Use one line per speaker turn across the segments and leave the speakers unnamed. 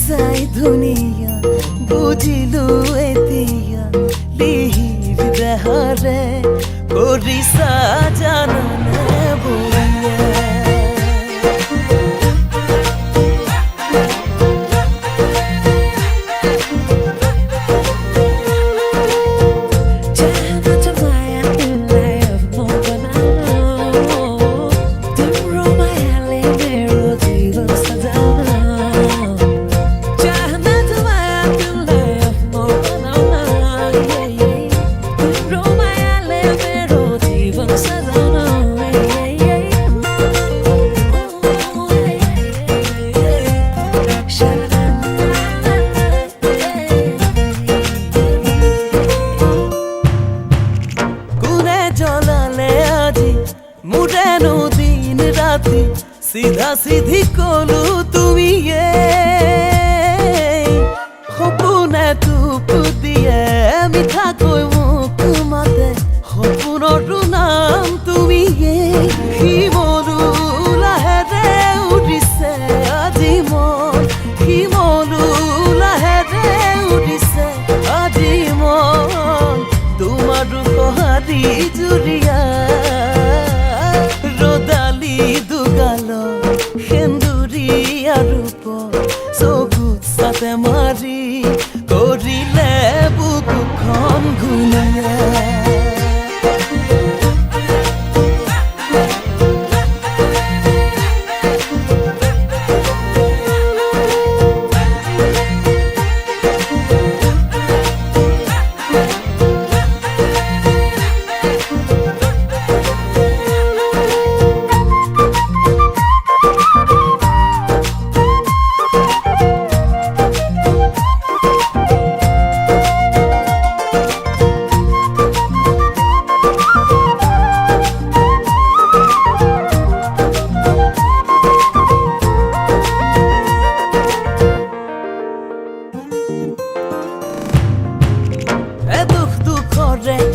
চাই ধুনীয়া বুজিলো এতিয়া লিহিৰ দেহৰে কৰিছা জাননে বুঢ়িয়া মুরেনো দিন রাতি সিধা সিধি কলু তুমি সপোনে টোপ দিয়ে মিঠাকৈ মোক মাতে সপোনৰো নাম তুমি শিমলু লাহেৰে উঠিছে আজি মন শিমলু লাহেৰে উঠিছে আজি মন তোমাৰ উপহাৰী জুৰিয়া রোদালি দুগাল সেন্দুরিয়া রূপ চকুত সাথে মারি করিলে বুকুখন ঘূৰ্ণিয়া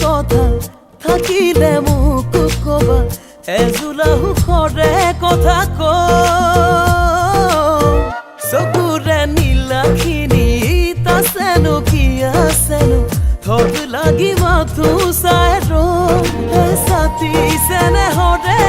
কথা থাকিলে মোক কবা এজোলা সুখৰে কথা চকুৰে নীলাখিনি তাছেনো কি আছেনো থৰ লাগিব তো চাই ৰ ছাতি চেনে হৰে